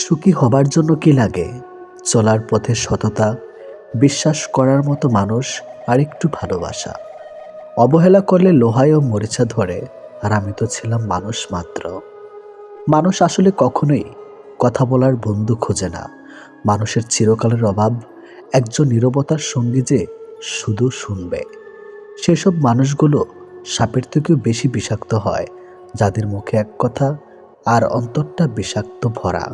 সুখী হবার জন্য কি লাগে? চলার পথে সততা, বিশ্বাস করার মতো মানুষ, আর একটু ভালোবাসা। অবহেলা করলে লোহায়ও মরিচা ধরে, আর আমি তো ছিলাম মানুষ মাত্র। মানুষ আসলে কখনোই কথা বলার বন্ধু খোঁজে না। মানুষের চিরকালের অভাব একজন নীরবতার সঙ্গী যে শুধু শুনবে। সেসব মানুষগুলো সাপের থেকেও বেশি বিষাক্ত হয়, যাদের মুখে এক কথা আর অন্তরটা বিষাক্ত ভরা।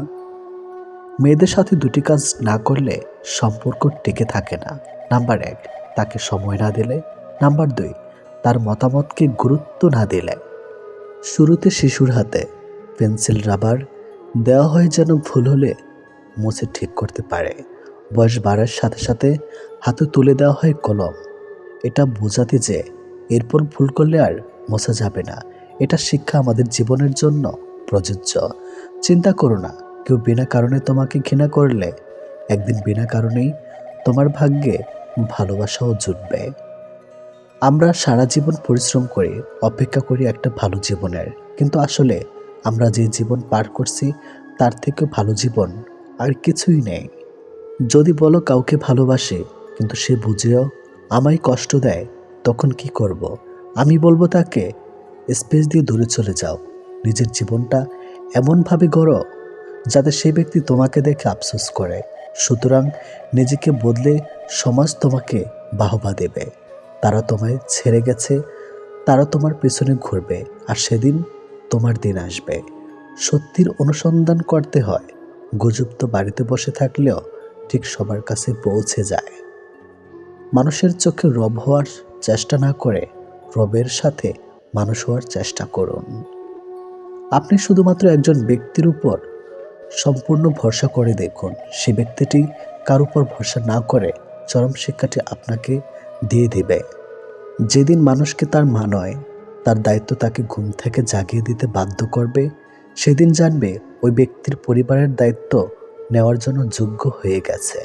মেয়েদের সাথে দুটি কাজ না করলে সম্পর্ক টিকে থাকে না। নাম্বার 1, তাকে সময় না দিলে। নাম্বার 2, তার মতামতকে গুরুত্ব না দিলে। শুরুতে শিশুর হাতে পেন্সিল রাবার দেওয়া হয় যেন ভুল হলে মুছে ঠিক করতে পারে। বয়স বাড়ার সাথে সাথে হাতে তুলে দেওয়া হয় কলম, এটা বোঝাতে যে এরপর ভুল করলে আর মোছা যাবে না। এটা শিক্ষা আমাদের জীবনের জন্য প্রযোজ্য। চিন্তা করো না, কেউ বিনা কারণে তোমাকে ঘৃণা করলে একদিন বিনা কারণেই তোমার ভাগ্যে ভালোবাসাও জুটবে। আমরা সারা জীবন পরিশ্রম করি, অপেক্ষা করি একটা ভালো জীবনের, কিন্তু আসলে আমরা যে জীবন পার করছি তার থেকেও ভালো জীবন আর কিছুই নেই। যদি বলো কাউকে ভালোবাসে কিন্তু সে বুঝেও আমায় কষ্ট দেয়, তখন কি করব? আমি বলবো তাকে স্পেস দিয়ে দূরে চলে যাও। নিজের জীবনটা এমনভাবে গড়ো যাতে সেই ব্যক্তি তোমাকে দেখে আফসোস করে। সুতরাং নিজেকে বদলে সমাজ তোমাকে বাহবা দেবে। তারা তোমায় ছেড়ে গেছে, তারা তোমার পেছনে ঘুরবে, আর সেদিন তোমার দিন আসবে। সত্যির অনুসন্ধান করতে হয়। গুজব তো বাড়িতে বসে থাকলেও ঠিক সবার কাছে পৌঁছে যায়। মানুষের চোখে রব হওয়ার চেষ্টা না করে রবের সাথে মানুষ হওয়ার চেষ্টা করুন। আপনি শুধুমাত্র একজন ব্যক্তির উপর সম্পূর্ণ ভরসা করে দেখুন, সে ব্যক্তিটি কার উপর ভরসা না করে চরম শিক্ষাটি আপনাকে দিয়ে দিবে। যেদিন মানুষকে তার মা নয়, তার দায়িত্ব তাকে ঘুম থেকে জাগিয়ে দিতে বাধ্য করবে, সেদিন জানবে ওই ব্যক্তির পরিবারের দায়িত্ব নেওয়ার জন্য যোগ্য হয়ে গেছে।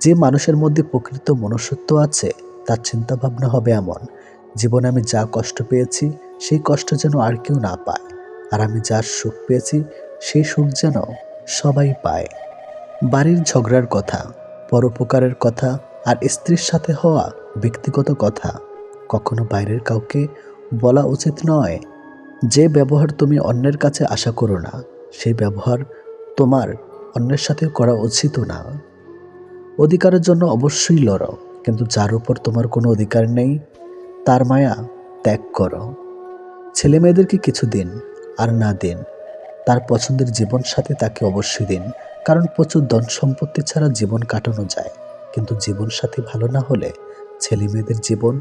যে মানুষের মধ্যে প্রকৃত মনুষ্যত্ব আছে, তার চিন্তা ভাবনা হবে এমন: জীবনে আমি যা কষ্ট পেয়েছি সেই কষ্ট যেন আর কেউ না পায়, আর আমি যা সুখ পেয়েছি সেই সুখ যেন সবাই পায়। বাড়ির ঝগড়ার কথা, পরোপকারের কথা, আর স্ত্রীর সাথে হওয়া ব্যক্তিগত কথা কখনো বাইরের কাউকে বলা উচিত নয়। যে ব্যবহার তুমি অন্যের কাছে আশা করো না, সেই ব্যবহার তোমার অন্যের সাথে করা উচিতও না। অধিকারের জন্য অবশ্যই লড়ো, কিন্তু যার উপর তোমার কোনো অধিকার নেই তার মায়া ত্যাগ করো। ছেলে মেয়েদেরকে কিছু দিন, আর না দিন তার পছন্দের জীবন সাথে তাকে অবশ্যই দিন, কারণ প্রচুর ধন সম্পত্তি ছাড়া জীবন কাটানো যায়, কিন্তু জীবন সাথী ভালো না হলে ছেলে মেয়েদের জীবন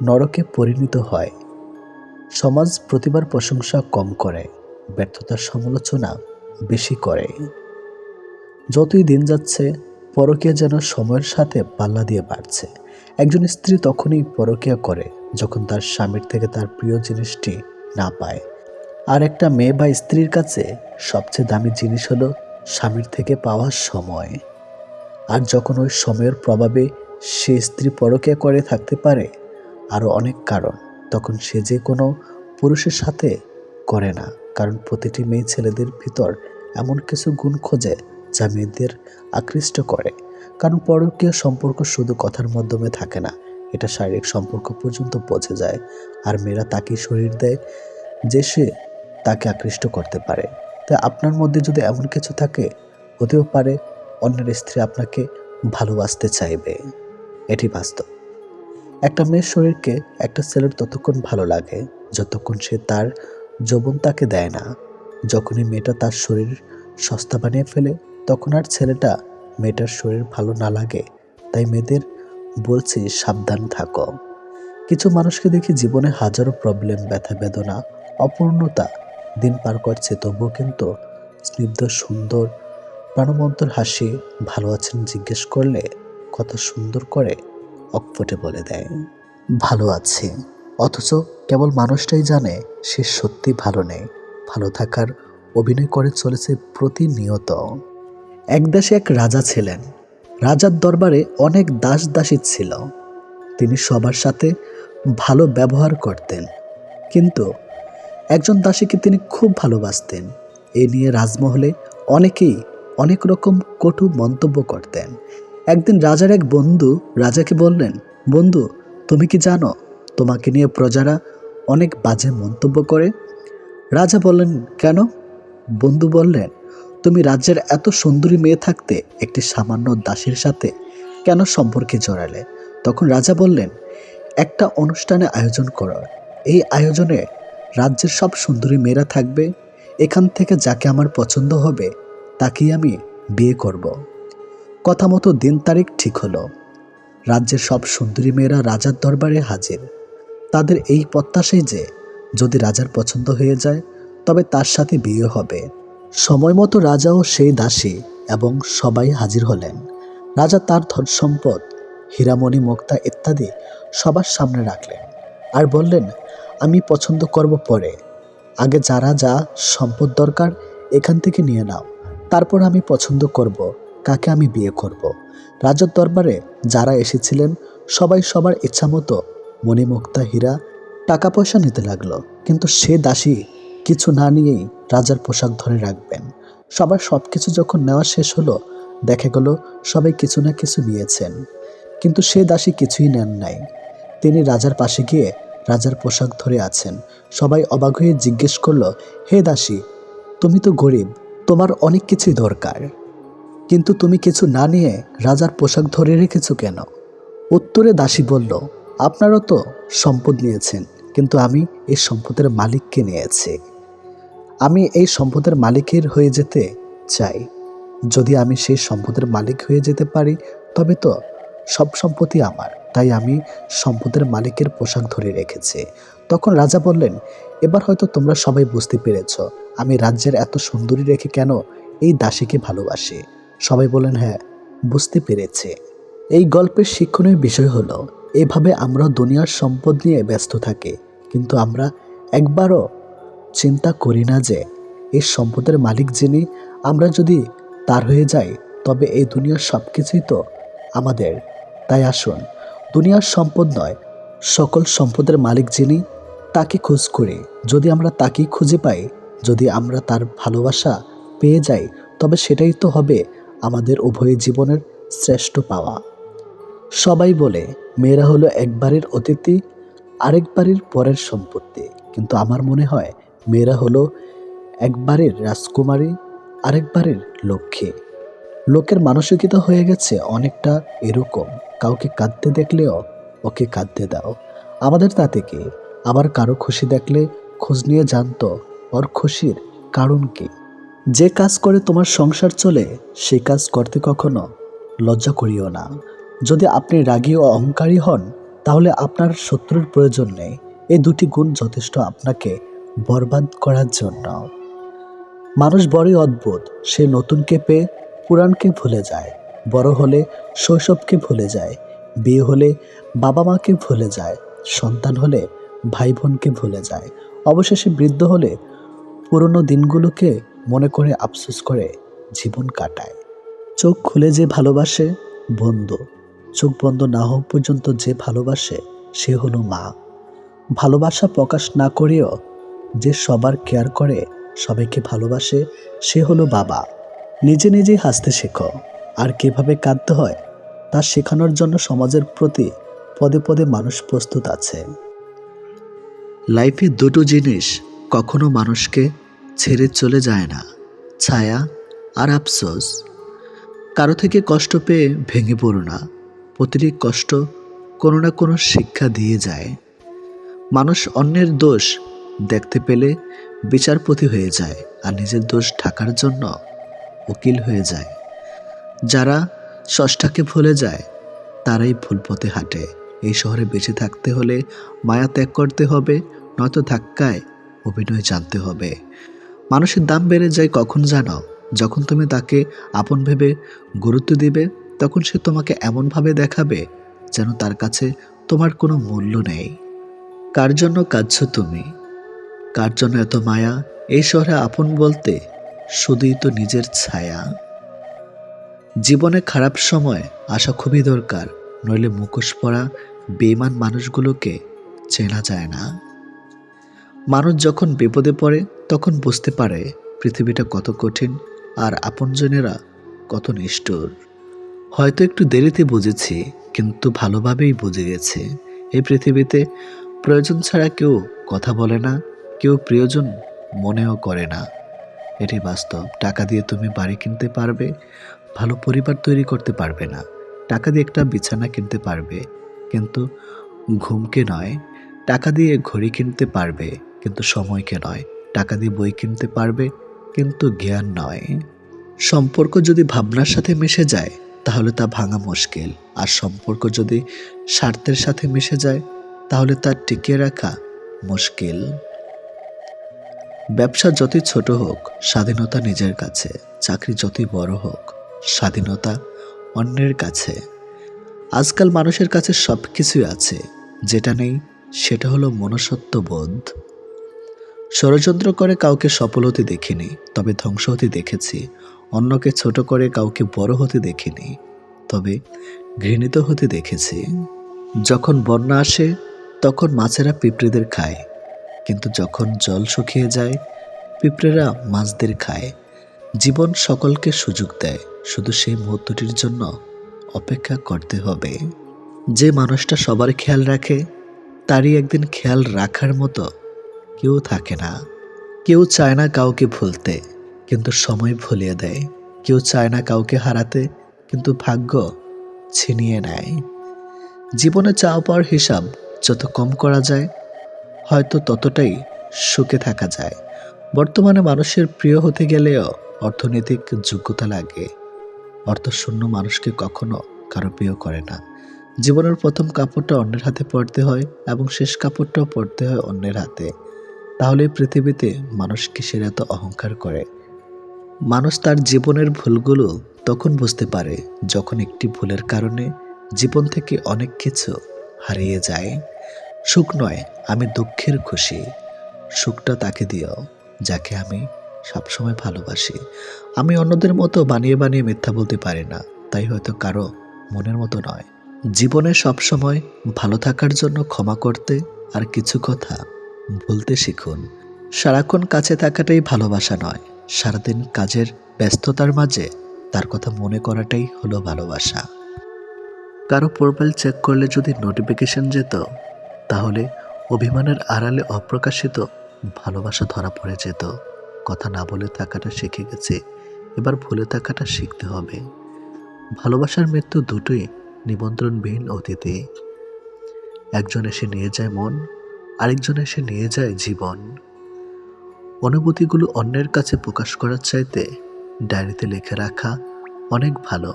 নরকে পরিণত হয়। সমাজ প্রতিবার প্রশংসা কম করে, ব্যর্থতার সমালোচনা বেশি করে। যতই দিন যাচ্ছে পরকীয়া যেন সময়ের সাথে পাল্লা দিয়ে বাড়ছে। একজন স্ত্রী তখনই পরকীয়া করে যখন তার স্বামীর থেকে তার প্রিয় জিনিসটি না পায়। আর একটা মেয়ে বা স্ত্রীর কাছে সবচেয়ে দামি জিনিস হলো স্বামীর থেকে পাওয়া সময়। আর যখন ওই সময়ের প্রভাবে সে স্ত্রী পরকীয়া করে থাকতে পারে আরও অনেক কারণ, তখন সে যে কোনো পুরুষের সাথে করে না। কারণ প্রতিটি মেয়ে ছেলেদের ভিতর এমন কিছু গুণ খোঁজে যা মেয়েদের আকৃষ্ট করে। কারণ পরকীয়া সম্পর্ক শুধু কথার মাধ্যমে থাকে না, এটা শারীরিক সম্পর্ক পর্যন্ত পৌঁছে যায়। আর মেয়েরা তাকেই শরীর দেয় যে সে তাকে আকৃষ্ট করতে পারে। তাই আপনার মধ্যে যদি এমন কিছু থাকে, হতেও পারে অন্যের স্ত্রী আপনাকে ভালোবাসতে চাইবে। এটি বাস্তব। একটা মেয়ের শরীরকে একটা ছেলের ততক্ষণ ভালো লাগে যতক্ষণ সে তার যৌবন তাকে দেয় না। যখনই মেয়েটা তার শরীর সস্তা বানিয়ে ফেলে, তখন আর ছেলেটা মেয়েটার শরীর ভালো না লাগে। তাই মেয়েদের বলছি, সাবধান থাকো। কিছু মানুষকে দেখি জীবনে হাজারো প্রবলেম, ব্যথা বেদনা, অপূর্ণতা দিন পার করছে, তবুও কিন্তু স্নিগ্ধ সুন্দর প্রাণবন্তর হাসি। ভালো আছেন জিজ্ঞেস করলে কত সুন্দর করে অকপটে বলে দেয় ভালো আছে, অথচ কেবল মানুষটাই জানে সে সত্যি ভালো নেই। ভালো থাকার অভিনয় করে চলেছে প্রতিনিয়ত। এক দেশে এক রাজা ছিলেন। রাজার দরবারে অনেক দাস দাসী ছিল। তিনি সবার সাথে ভালো ব্যবহার করতেন, কিন্তু একজন দাসীকে তিনি খুব ভালোবাসতেন। এ নিয়ে রাজমহলে অনেকেই অনেক রকম কটু মন্তব্য করতেন। একদিন রাজার এক বন্ধু রাজাকে বললেন, বন্ধু, তুমি কি জানো তোমাকে নিয়ে প্রজারা অনেক বাজে মন্তব্য করে? রাজা বললেন, কেন? বন্ধু বললেন, তুমি রাজ্যের এত সুন্দরী মেয়ে থাকতে একটি সামান্য দাসীর সাথে কেন সম্পর্কে জড়ালে? তখন রাজা বললেন, একটা অনুষ্ঠানে আয়োজন করো, এই আয়োজনে রাজ্যের সব সুন্দরী মেয়েরা থাকবে, এখান থেকে যাকে আমার পছন্দ হবে তাকেই আমি বিয়ে করব। কথা মতো দিন তারিখ ঠিক হলো। রাজ্যের সব সুন্দরী মেয়েরা রাজার দরবারে হাজির। তাদের এই প্রত্যাশাই যে যদি রাজার পছন্দ হয়ে যায় তবে তার সাথে বিয়ে হবে। সময় মতো রাজাও সেই দাসী এবং সবাই হাজির হলেন। রাজা তার ধন সম্পদ, হীরামণি, মুক্তা ইত্যাদি সবার সামনে রাখলেন আর বললেন, আমি পছন্দ করব পরে, আগে যারা যা সম্পদ দরকার এখান থেকে নিয়ে নাও, তারপর আমি পছন্দ করব কাকে আমি বিয়ে করব। রাজার দরবারে যারা এসেছিলেন সবাই সবার ইচ্ছা মতো মণিমুক্তা, হীরা, টাকা পয়সা নিতে লাগলো, কিন্তু সে দাসী কিছু না নিয়েই রাজার পোশাক ধরে রাখবেন। সবার সব কিছু যখন নেওয়া শেষ হলো, দেখা গেল সবাই কিছু না কিছু নিয়েছেন, কিন্তু সে দাসী কিছুই নেন নাই। তিনি রাজার পাশে গিয়ে রাজার পোশাক ধরে আছেন। সবাই অবাক হয়ে জিজ্ঞেস করলো, হে দাসী, তুমি তো গরিব, তোমার অনেক কিছুই দরকার, কিন্তু তুমি কিছু না নিয়ে রাজার পোশাক ধরে রেখেছো কেন? উত্তরে দাসী বলল, আপনারও তো সম্পদ নিয়েছেন, কিন্তু আমি এই সম্পদের মালিককে নিয়েছি। আমি এই সম্পদের মালিকের হয়ে যেতে চাই। যদি আমি সেই সম্পদের মালিক হয়ে যেতে পারি তবে তো সব সম্পত্তি আমার, তাই আমি সম্পদের মালিকের পোশাক ধরে রেখেছি। তখন রাজা বললেন, এবার হয়তো তোমরা সবাই বুঝতে পেরেছ আমি রাজ্যের এত সুন্দরী রেখে কেন এই দাসীকে ভালোবাসি। সবাই বললেন, হ্যাঁ, বুঝতে পেরেছে। এই গল্পের শিক্ষণীয় বিষয় হলো, এভাবে আমরা দুনিয়ার সম্পদ নিয়ে ব্যস্ত থাকি, কিন্তু আমরা একবারও চিন্তা করি না যে এই সম্পদের মালিক যিনি, আমরা যদি তার হয়ে যাই তবে এই দুনিয়ার সব কিছুই তো আমাদের। তাই আসুন, দুনিয়ার সম্পদ নয়, সকল সম্পদের মালিক যিনি তাকে খোঁজ করি। যদি আমরা তাকেই খুঁজে পাই, যদি আমরা তার ভালোবাসা পেয়ে যাই, তবে সেটাই তো হবে আমাদের উভয় জীবনের শ্রেষ্ঠ পাওয়া। সবাই বলে মেয়েরা হলো একবারের অতিথি, আরেকবারের পরের সম্পত্তি, কিন্তু আমার মনে হয় মেয়েরা হলো একবারের রাজকুমারী, আরেকবারের লক্ষ্মী। লোকের মানসিকতা হয়ে গেছে অনেকটা এরকম, কাউকে কাঁদতে দেখলেও ওকে কাঁদতে দাও, আমাদের তাতে কি। আবার কারো খুশি দেখলে খোঁজ নিয়ে জানতো ওর খুশির কারণ কি। যে কাজ করে তোমার সংসার চলে সেই কাজ করতে কখনো লজ্জা করিও না। যদি আপনি রাগী ও অহংকারী হন তাহলে আপনার শত্রুর প্রয়োজন নেই। এই দুটি গুণ যথেষ্ট আপনাকে বরবাদ করার জন্য। মানুষ বড়ই অদ্ভুত, সে নতুনকে পেয়ে পুরাণকে ভুলে যায়, বড় হলে শৈশবকে ভুলে যায়, বিয়ে হলে বাবা মাকে ভুলে যায়, সন্তান হলে ভাই বোনকে ভুলে যায়, অবশেষে বৃদ্ধ হলে পুরনো দিনগুলোকে মনে করে আফসোস করে জীবন কাটায়। চোখ খুলে যে ভালোবাসে বন্ধু, চোখ বন্ধ না হওয়া পর্যন্ত যে ভালোবাসে সে হলো মা। ভালোবাসা প্রকাশ না করেও যে সবার কেয়ার করে, সবাইকে ভালোবাসে, সে হলো বাবা। নিজে নিজেই হাসতে শেখো, আর কিভাবে কাঁদতে হয় তা শেখানোর জন্য সমাজের প্রতি পদে পদে মানুষ প্রস্তুত আছে। লাইফে দুটো জিনিস কখনো মানুষকে ছেড়ে চলে যায় না, ছায়া আর আফসোস। কারো থেকে কষ্ট পেয়ে ভেঙে পড়ো না, প্রতিটি কষ্ট কোনো না কোনো শিক্ষা দিয়ে যায়। মানুষ অন্যের দোষ দেখতে পেলে বিচারপতি হয়ে যায়, আর নিজের দোষ ঢাকার জন্য উকিল হয়ে যায়। যারা স্রষ্টাকে ভুলে যায় তারাই ভুল পথে হাঁটে। এই শহরে বেঁচে থাকতে হলে মায়া ত্যাগ করতে হবে, নয়তো ধাক্কায় অভিনয় জানতে হবে। মানুষের দাম বেড়ে যায় কখন জানো? যখন তুমি তাকে আপন ভেবে গুরুত্ব দিবে, তখন সে তোমাকে এমনভাবে দেখাবে যেন তার কাছে তোমার কোনো মূল্য নেই। কার জন্য কাঁদছো তুমি? কার জন্য এত মায়া? এই শহরে আপন বলতে শুধুই তো নিজের ছায়া। জীবনে খারাপ সময় আসা খুবই দরকার, নইলে মুখোশ পরা বেঈমান মানুষগুলোকে চেনা যায় না। মানুষ যখন বিপদে পড়ে তখন বুঝতে পারে পৃথিবীটা কত কঠিন, আর আপনজনেরা কত নিষ্ঠুর। হয়তো একটু দেরিতে বুঝেছি, কিন্তু ভালোভাবেই বুঝে গেছি। এই পৃথিবীতে প্রয়োজন ছাড়া কেউ কথা বলে না, কেউ প্রিয়জন মনেও করে না। এটি বাস্তব। টাকা দিয়ে তুমি বাড়ি কিনতে পারবে, ভালো পরিবার তৈরি করতে পারবে না। টাকা দিয়ে একটা বিছানা কিনতে পারবে, কিন্তু ঘুমকে নয়। টাকা দিয়ে ঘড়ি কিনতে পারবে, কিন্তু সময়কে নয়। টাকা দিয়ে বই কিনতে পারবে, কিন্তু জ্ঞান নয়। সম্পর্ক যদি ভাবনার সাথে মিশে যায়, তাহলে তা ভাঙা মুশকিল। আর সম্পর্ক যদি স্বার্থের সাথে মিশে যায়, তাহলে তা টিকিয়ে রাখা মুশকিল। ব্যবসা যতই ছোট হোক, স্বাধীনতা নিজের কাছে। চাকরি যতই বড় হোক, স্বাধীনতা অন্যের কাছে। আজকাল মানুষের কাছে সব কিছুই আছে, যেটা নেই সেটা হলো মনুষ্যত্ব বোধ। ষড়যন্ত্র করে কাউকে সফল হতে দেখিনি, তবে ধ্বংস হতে দেখেছি। অন্যকে ছোট করে কাউকে বড় হতে দেখিনি, তবে ঘৃণিত হতে দেখেছি। যখন বন্যা আসে, তখন মাছেরা পিঁপড়েদের খায়, কিন্তু যখন জল শুকিয়ে যায়, পিঁপড়েরা মাছদের খায়। জীবন সকলকে সুযোগ দেয়, শুধু সেই মুহূর্তটির জন্য অপেক্ষা করতে হবে। যে মানুষটা সবার খেয়াল রাখে, তারই একদিন খেয়াল রাখার মতো কেউ থাকে না। কেউ চায় না কাউকে ভুলতে, কিন্তু সময় ভুলিয়ে দেয়। কেউ চায় না কাউকে হারাতে, কিন্তু ভাগ্য ছিনিয়ে নেয়। জীবনে চাওয়া পাওয়ার হিসাব যত কম করা যায়, হয়তো ততটাই সুখে থাকা যায়। বর্তমানে মানুষের প্রিয় হতে গেলেও অর্থনৈতিক যোগ্যতা লাগে। অর্থশূন্য মানুষকে কখনো কারো প্রিয় করে না। জীবনের প্রথম কাপড়টা অন্যের হাতে পড়তে হয়, এবং শেষ কাপড়টাও পড়তে হয় অন্যের হাতে। তাহলে পৃথিবীতে মানুষ কিসের এত অহংকার করে? মানুষ তার জীবনের ভুলগুলো তখন বুঝতে পারে, যখন একটি ভুলের কারণে জীবন থেকে অনেক কিছু হারিয়ে যায়। সুখ নয়, আমি দুঃখের খুশি। সুখটা তাকে দিও যাকে আমি সবসময় ভালোবাসি। আমি অন্যদের মতো বানিয়ে বানিয়ে মিথ্যা বলতে পারি না, তাই হয়তো কারো মনের মতো নয়। জীবনে সবসময় ভালো থাকার জন্য ক্ষমা করতে আর কিছু কথা ভুলতে শিখুন। সারাক্ষণ কাছে থাকাটাই ভালোবাসা নয়, সারাদিন কাজের ব্যস্ততার মাঝে তার কথা মনে করাটাই হলো ভালোবাসা। কারো প্রোফাইল চেক করলে যদি নোটিফিকেশন যেত, তাহলে অভিমানের আড়ালে অপ্রকাশিত ভালোবাসা ধরা পড়ে যেত। কথা না বলে থাকাটা শিখে গেছে, এবার ভুলে থাকাটা শিখতে হবে। ভালোবাসার মৃত্যু দুটোই নিমন্ত্রণবিহীন অতিথি। একজন এসে নিয়ে যায় মন, আরেকজন এসে নিয়ে যায় জীবন। অনুভূতিগুলো অন্যের কাছে প্রকাশ করার চাইতে ডায়েরিতে লিখে রাখা অনেক ভালো।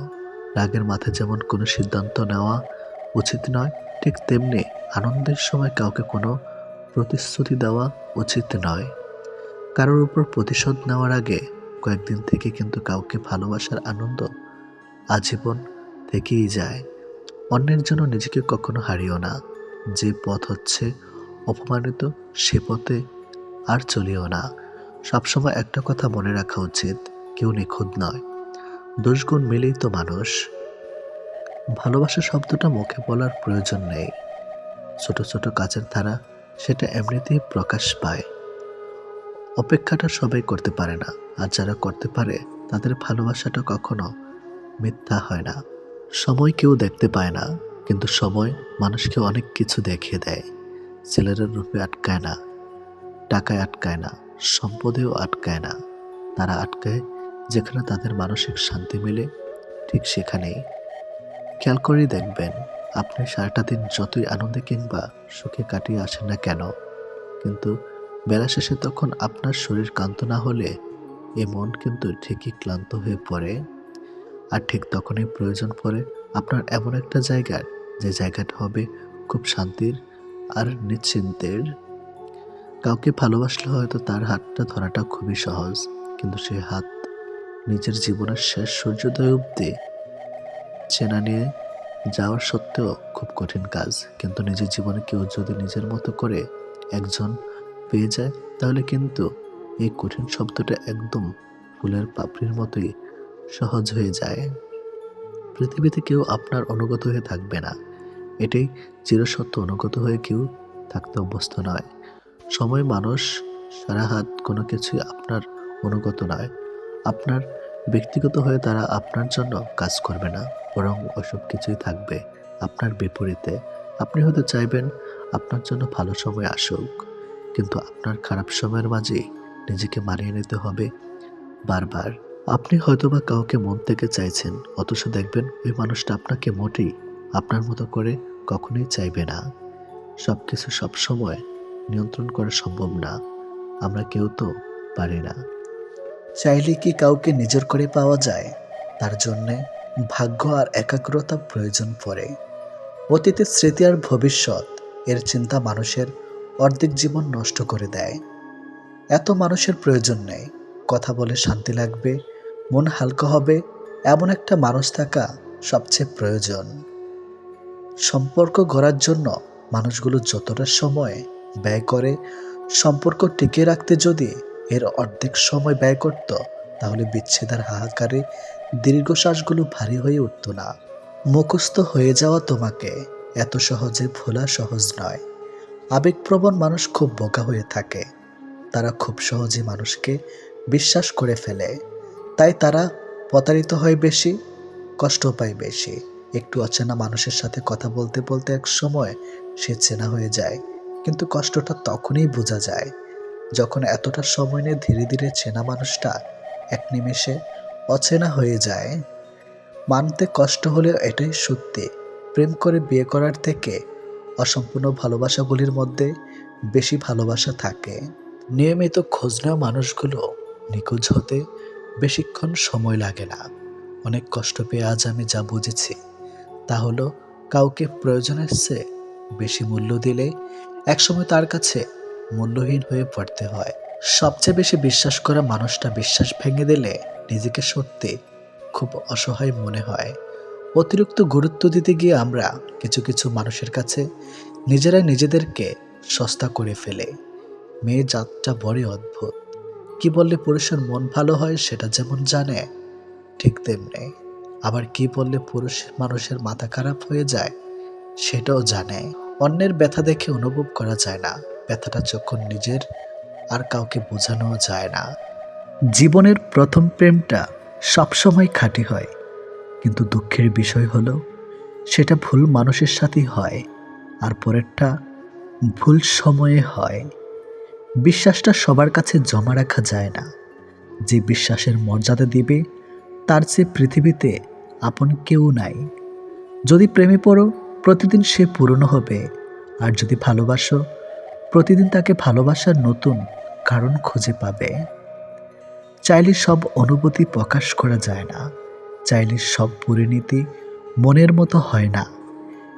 রাগের মাথায় যেমন কোনো সিদ্ধান্ত নেওয়া উচিত নয়, ঠিক তেমনি আনন্দের সময় কাউকে কোনো প্রতিশ্রুতি দেওয়া উচিত নয়। কারোর উপর প্রতিশোধ নেওয়ার আগে কয়েকদিন থেকে কিন্তু কাউকে ভালোবাসার আনন্দ আজীবন থেকেই যায়। অন্যের জন্য নিজেকে কখনো হারিও না। যে পথ হচ্ছে অপমানিত, সে পথে আর চলিও না। সবসময় একটা কথা মনে রাখা উচিত, কেউ নিখুঁত নয়, দোষগুণ মিলেই তো মানুষ। ভালোবাসা শব্দটা মুখে বলার প্রয়োজন নেই। ছোট ছোট কাজের ধারা সেটা এমনিতেই প্রকাশ পায়। অপেক্ষাটা সবাই করতে পারে না, আর যারা করতে পারে তাদের ভালোবাসাটা কখনো মিথ্যা হয় না। সময় কেউ দেখতে পায় না, কিন্তু সময় মানুষকে অনেক কিছু দেখিয়ে দেয়। ছেলেরা রূপে আটকায় না, টাকায় আটকায় না, সম্পদেও আটকায় না। তারা আটকায় যেখানে তাদের মানসিক শান্তি মেলে, ঠিক সেখানেই। খেয়াল করেই দেখবেন, আপনি সারাটা দিন যতই আনন্দে কিংবা সুখে কাটিয়ে আসেন না কেন, কিন্তু বেলা শেষে তখন আপনার শরীর ক্লান্ত না হলে এ মন কিন্তু ঠিকই ক্লান্ত হয়ে পড়ে। আর ঠিক তখনই প্রয়োজন পড়ে আপনার এমন একটা জায়গার, যে জায়গাটা হবে খুব শান্তির আর নিশ্চিন্তের। কাউকে ভালোবাসলে হয়তো তার হাতটা ধরাটা খুবই সহজ, কিন্তু সেই হাত নিজের জীবনের শেষ সূর্যোদয় অবধি চেনা নিয়ে যাওয়ার সত্ত্বেও খুব কঠিন কাজ। কিন্তু নিজের জীবনে কেউ যদি নিজের মতো করে একজন পেয়ে যায়, তাহলে কিন্তু এই কঠিন শব্দটা একদম ফুলের পাপড়ির মতোই সহজ হয়ে যায়। পৃথিবীতে কেউ আপনার অনুগত হয়ে থাকবে না, এটাই চিরসত্য। অনুগত হয়ে কেউ থাকতে অভ্যস্ত নয়। সময়, মানুষ, সারা হাত কোনো কিছুই আপনার অনুগত নয়। আপনার ব্যক্তিগত হয়ে তারা আপনার জন্য কাজ করবে না, বরং ওসব কিছুই থাকবে আপনার বিপরীতে। আপনি হয়তো চাইবেন আপনার জন্য ভালো সময় আসুক, কিন্তু আপনার খারাপ সময়ের মাঝে নিজেকে মানিয়ে নিতে হবে বারবার। আপনি হয়তোবা কাউকে মন থেকে চাইছেন, অথচ দেখবেন ওই মানুষটা আপনাকে মোটেই আপনার মতো করে কখনোই চাইবে না। সবকিছু সবসময় নিয়ন্ত্রণ করা সম্ভব না, আমরা কেউ তো পারি না। চাইলে কি কাউকে নিজের করে পাওয়া যায়? তার জন্যে ভাগ্য আর একাগ্রতা প্রয়োজন পড়ে। অতীতের স্মৃতি আর ভবিষ্যৎ এর চিন্তা মানুষের অর্ধেক জীবন নষ্ট করে দেয়। এত মানুষের প্রয়োজন নেই। কথা বলে শান্তি লাগবে, মন হালকা হবে, এমন একটা মানুষ থাকা সবচেয়ে প্রয়োজন। সম্পর্ক গড়ার জন্য মানুষগুলো যতটা সময় ব্যয় করে, সম্পর্ক টিকিয়ে রাখতে যদি এর অর্ধেক সময় ব্যয় করত, তাহলে বিচ্ছেদের হাহাকারে দীর্ঘশ্বাসগুলো ভারী হয়ে উঠত না। মুখস্থ হয়ে যাওয়া তোমাকে এত সহজে ভোলা সহজ নয়। আবেগপ্রবণ মানুষ খুব বোকা হয়ে থাকে। তারা খুব সহজে মানুষকে বিশ্বাস করে ফেলে, তাই তারা প্রতারিত হয় বেশি, কষ্ট পায় বেশি। একটু অচেনা মানুষের সাথে কথা বলতে বলতে এক সময় সে চেনা হয়ে যায়, কিন্তু কষ্টটা তখনই বোঝা যায় যখন এতটা সময় নিয়ে ধীরে ধীরে চেনা মানুষটা এক নিমেষে অচেনা হয়ে যায়। মানতে কষ্ট হলেও এটাই সত্যি, প্রেম করে বিয়ে করার থেকে অসম্পূর্ণ ভালোবাসাগুলির মধ্যে বেশি ভালোবাসা থাকে। নিয়মিত খোঁজ নেওয়া মানুষগুলো নিখোঁজ হতে বেশিক্ষণ সময় লাগে না। অনেক কষ্ট পেয়ে আজ আমি যা বুঝেছি তা হলো, কাউকে প্রয়োজনের চেয়ে বেশি মূল্য দিলে একসময় তার কাছে মূল্যহীন হয়ে পড়তে হয়। সবচেয়ে বেশি বিশ্বাস করা মানুষটা বিশ্বাস ভেঙে দিলে নিজেকে সত্যি খুব অসহায় মনে হয়। অতিরিক্ত গুরুত্ব দিতে গিয়ে আমরা কিছু কিছু মানুষের কাছে নিজেরাই নিজেদেরকে সস্তা করে ফেলে। মেয়ে জাতটা বড়ই অদ্ভুত। কি বললে পুরুষের মন ভালো হয় সেটা যেমন জানে, ঠিক তেমনি আবার কি বললে পুরুষ মানুষের মাথা খারাপ হয়ে যায় সেটাও জানে। অন্যের ব্যথা দেখে অনুভব করা যায় না, ব্যথাটা যখন নিজের আর কাউকে বোঝানো যায় না। জীবনের প্রথম প্রেমটা সবসময় খাঁটি হয়, কিন্তু দুঃখের বিষয় হলো সেটা ভুল মানুষের সাথেই হয়, আর পরেরটা ভুল সময়ে হয়। বিশ্বাসটা সবার কাছে জমা রাখা যায় না। যে বিশ্বাসের মর্যাদা দিবে তার চেয়ে পৃথিবীতে আপন কেউ নাই। যদি প্রেমে পড়ো, প্রতিদিন সে পুরনো হবে, আর যদি ভালোবাসো, প্রতিদিন তাকে ভালোবাসার নতুন কারণ খুঁজে পাবে। চাইলে সব অনুভূতি প্রকাশ করা যায় না, চাইলে সব পরিণতি মনের মতো হয় না।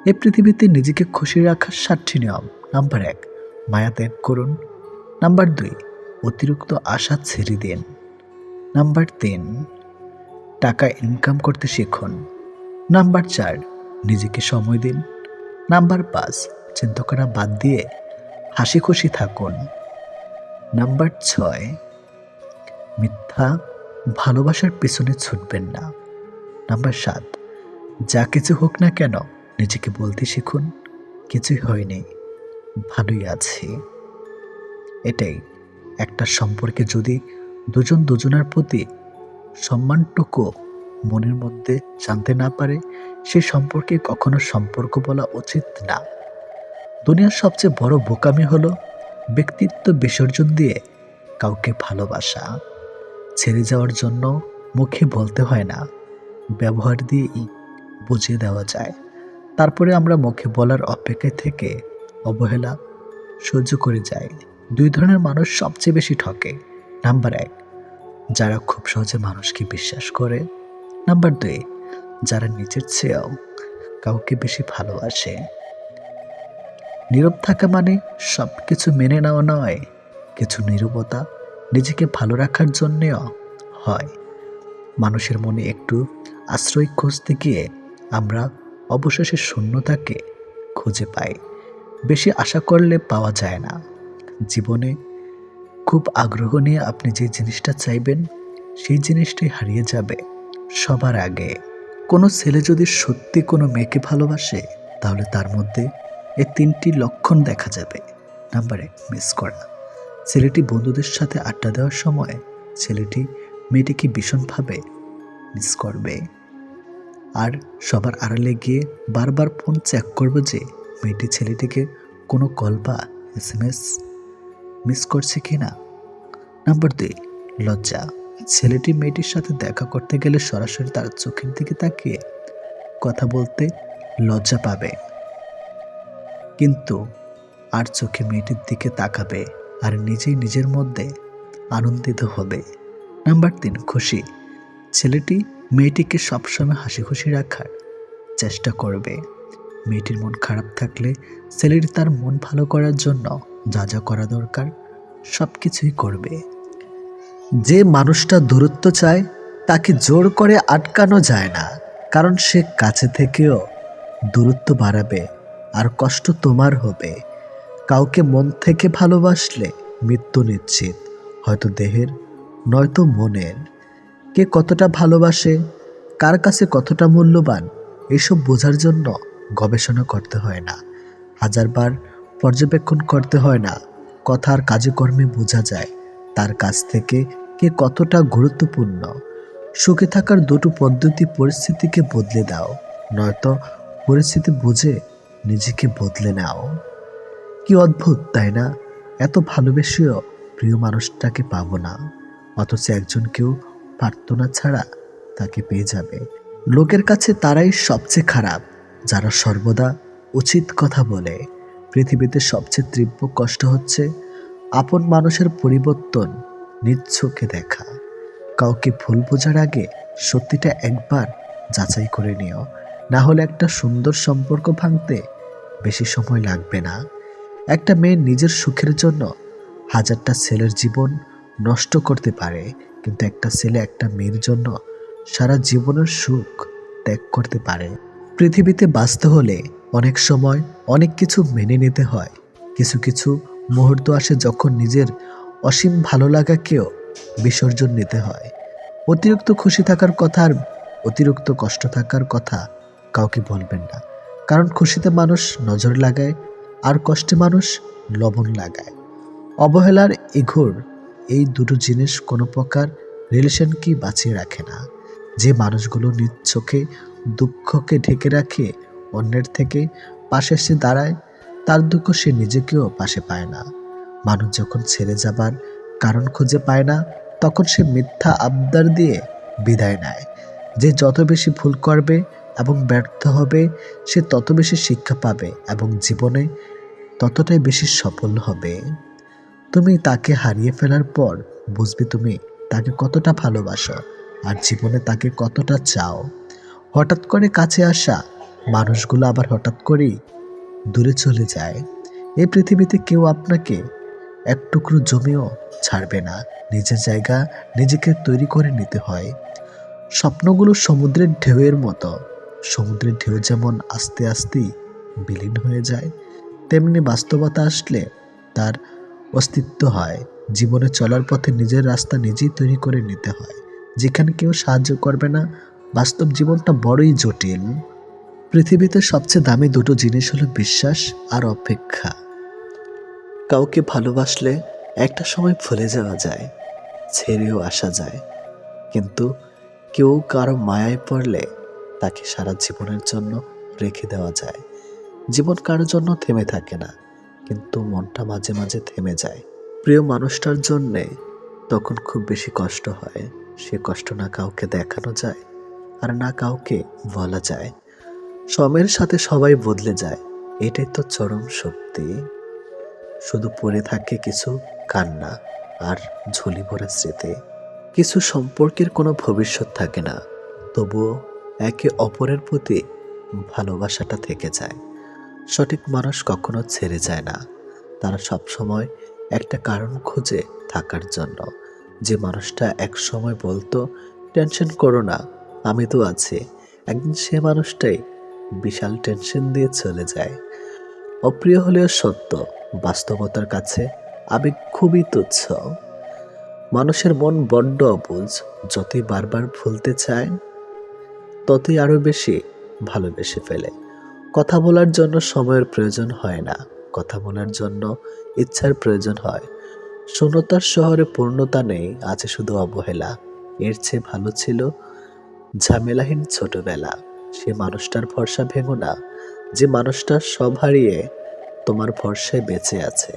এ পৃথিবীতে নিজেকে খুশি রাখার 7টি নিয়ম। নাম্বার 1, মায়া ত্যাগ করুন। নাম্বার 2, অতিরিক্ত আশা ছেড়ে দিন। নাম্বার 3, টাকা ইনকাম করতে শিখুন। নাম্বার 4, নিজেকে সময় দিন। নাম্বার 5, চিন্তা করা বাদ দিয়ে হাসি খুশি থাকুন। নাম্বার 6, মিথ্যা ভালোবাসার পেছনে ছুটবেন না। নাম্বার 7, যা কিছু হোক না কেন নিজেকে বলতে শিখুন, কিছুই হয়নি, ভালোই আছি। এটাই একটা সম্পর্কে যদি দুজন দুজনের প্রতি সম্মানটুকু মনের মধ্যে জানতে না পারে, সে সম্পর্কে কখনো সম্পর্ক বলা উচিত না। দুনিয়ার সবচেয়ে বড় বোকামি হলো ব্যক্তিত্ব বিসর্জন দিয়ে কাউকে ভালোবাসা। ছেড়ে যাওয়ার জন্য মুখে বলতে হয় না, ব্যবহার দিয়েই বুঝিয়ে দেওয়া যায়। তারপরে আমরা মুখে বলার অপেক্ষায় থেকে অবহেলা সহ্য করে যাই। 2 ধরনের মানুষ সবচেয়ে বেশি ঠকে। নাম্বার 1, যারা খুব সহজে মানুষকে বিশ্বাস করে। নাম্বার 2, যারা নিজের চেয়েও কাউকে বেশি ভালোবাসে। নীরব থাকা মানে সব কিছু মেনে নেওয়া নয়, কিছু নীরবতা নিজেকে ভালো রাখার জন্যেও হয়। মানুষের মনে একটু আশ্রয় খুঁজতে গিয়ে আমরা অবশেষে শূন্যতাকে খুঁজে পাই। বেশি আশা করলে পাওয়া যায় না। জীবনে খুব আগ্রহ নিয়ে আপনি যে জিনিসটা চাইবেন, সেই জিনিসটাই হারিয়ে যাবে সবার আগে। কোনো ছেলে যদি সত্যি কোনো মেয়েকে ভালোবাসে, তাহলে তার মধ্যে এই 3টি লক্ষণ দেখা যাবে। নাম্বার 1, মিস করা। ছেলেটি বন্ধুদের সাথে আড্ডা দেওয়ার সময় ছেলেটি মেয়েটিকে ভীষণভাবে মিস করবে। আর সবার আড়ালে গিয়ে বারবার ফোন চেক করবে যে মেয়েটি ছেলেটিকে কোনো কল বা SMS মিস করছে কিনা। নাম্বার 2, লজ্জা। ছেলেটি মেয়েটির সাথে দেখা করতে গেলে সরাসরি তার চোখের দিকে তাকিয়ে কথা বলতে লজ্জা পাবে, কিন্তু আর চোখে মেয়েটির দিকে তাকাবে আর নিজেই নিজের মধ্যে আনন্দিত হবে। নাম্বার 3, খুশি। ছেলেটি মেয়েটিকে সবসময় হাসি খুশি রাখার চেষ্টা করবে। মেয়েটির মন খারাপ থাকলে ছেলেটি তার মন ভালো করার জন্য যা যা করা দরকার সব কিছুই করবে। যে মানুষটা দূরত্ব চায় তাকে জোর করে আটকানো যায় না, কারণ সে কাছে থেকেও দূরত্ব বাড়াবে আর কষ্ট তোমার হবে। কাউকে মন থেকে ভালোবাসলে মৃত্যু নিশ্চিত, হয়তো দেহের নয়তো মনের। কে কতটা ভালোবাসে, কার কাছে কতটা মূল্যবান, এসব বোঝার জন্য গবেষণা করতে হয় না, হাজারবার পর্যবেক্ষণ করতে হয় না। কথা আর কাজে কর্মে বোঝা যায় তার কাছ থেকে কে কতটা গুরুত্বপূর্ণ। সুখে থাকার দুটো পদ্ধতি: পরিস্থিতিকে বদলে দাও, নয়তো পরিস্থিতি বুঝে নিজেকে বদলে নাও। কি অদ্ভুত তাই না? এত ভালোবেসেও প্রিয় মানুষটাকে পাবো না, অথচ একজনকেও প্রার্থনা ছাড়া তাকে পেয়ে যাবে। লোকের কাছে তারাই সবচেয়ে খারাপ যারা সর্বদা উচিত কথা বলে। পৃথিবীতে সবচেয়ে তীব্র কষ্ট হচ্ছে আপন মানুষের পরিবর্তন নিজ চোখে দেখা। কাউকে ভুল বোঝার আগে সত্যিটা একবার যাচাই করে নিও, না হলে একটা সুন্দর সম্পর্ক ভাঙতে বেশি সময় লাগবে না। একটা মেয়ে নিজের সুখের জন্য হাজারটা ছেলের জীবন নষ্ট করতে পারে, কিন্তু একটা ছেলে একটা মেয়ের জন্য সারা জীবনের সুখ ত্যাগ করতে পারে। পৃথিবীতে বাঁচতে হলে অনেক সময় অনেক কিছু মেনে নিতে হয়। কিছু কিছু মুহূর্ত আসে যখন নিজের অসীম ভালো লাগাকেও বিসর্জন নিতে হয়। অতিরিক্ত খুশি থাকার কথা আর অতিরিক্ত কষ্ট থাকার কথা কাউকে বলবেন না, কারণ খুশিতে মানুষ নজর লাগায় আর কষ্টে মানুষ লবণ লাগায়। অবহেলার ইগোর এই দুটো জিনিস কোনো প্রকার রিলেশনকে বাঁচিয়ে রাখে না। যে মানুষগুলো নিজ চোখে দুঃখকে ঢেকে রাখে, অন্যের থেকে পাশে এসে দাঁড়ায়, তার দুঃখ সে নিজেকেও পাশে পায় না। মানুষ যখন ছেড়ে যাবার কারণ খুঁজে পায় না, তখন সে মিথ্যা আবদার দিয়ে বিদায় নেয়। যে যত বেশি ভুল করবে এবং ব্যর্থ হবে, সে তত বেশি শিক্ষা পাবে এবং জীবনে ততটাই বেশি সফল হবে। তুমি তাকে হারিয়ে ফেলার পর বুঝবে তুমি তাকে কতটা ভালোবাসো আর জীবনে তাকে কতটা চাও। হঠাৎ করে কাছে আসা মানুষগুলো আবার হঠাৎ করেই দূরে চলে যায়। এই পৃথিবীতে কেউ আপনাকে এক টুকরো জমিও ছাড়বে না। নিজের জায়গা নিজেকে তৈরি করে নিতে হয়। স্বপ্নগুলো সমুদ্রের ঢেউয়ের মতো। সমুদ্রের ঢেউ যেমন আস্তে আস্তেই বিলীন হয়ে যায়, তেমনি বাস্তবতা আসলে তার অস্তিত্ব হয়। জীবনে চলার পথে নিজের রাস্তা নিজেই তৈরি করে নিতে হয়, যেখানে কেউ সাহায্য করবে না। বাস্তব জীবনটা বড়ই জটিল। পৃথিবীতে সবচেয়ে দামি দুটো জিনিস হলো বিশ্বাস আর অপেক্ষা। কাউকে ভালোবাসলে একটা সময় ভুলে যাওয়া যায়, ছেড়েও আসা যায়, কিন্তু কেউ কারো মায়ায় পড়লে তাকে সারা জীবনের জন্য রেখে দেওয়া যায়। জীবন কারোর জন্য থেমে থাকে না, কিন্তু মনটা মাঝে মাঝে থেমে যায় প্রিয় মানুষটার জন্যে। তখন খুব বেশি কষ্ট হয়। সে কষ্ট না কাউকে দেখানো যায় আর না কাউকে বলা যায়। সময়ের সাথে সবাই বদলে যায়, এটাই তো চরম সত্যি। শুধু পড়ে থাকে কিছু কান্না আর ঝুলি ভরা স্মৃতি। কিছু সম্পর্কের কোনো ভবিষ্যৎ থাকে না, তবুও একে অপরের প্রতি ভালোবাসাটা থেকে যায়। সঠিক মানুষ কখনো ছেড়ে যায় না, তারা সবসময় একটা কারণ খুঁজে থাকার জন্য। যে মানুষটা এক সময় বলতো টেনশন করো না, আমি তো আছি, একদিন সে মানুষটাই বিশাল টেনশন দিয়ে চলে যায়। অপ্রিয় হলেও সত্য, বাস্তবতার কাছে আবেগ খুবই তুচ্ছ। মানুষের মন বড্ড অবুঝ, যতই বারবার ভুলতে চায় ততই আরো বেশি ভালোবেসে ফেলে। কথা বলার জন্য সময়ের প্রয়োজন হয় না, কথা বলার জন্য ইচ্ছার প্রয়োজন হয়। শূন্যতার শহরে পূর্ণতা নেই, আছে শুধু অবহেলা। এর চেয়ে ভালো ছিল ঝামেলাহীন ছোটবেলা, সে মানুষটার ভরসা ভেঙো না, যে মানুষটা সব হারিয়ে তোমার ভরসায় বেঁচে আছে।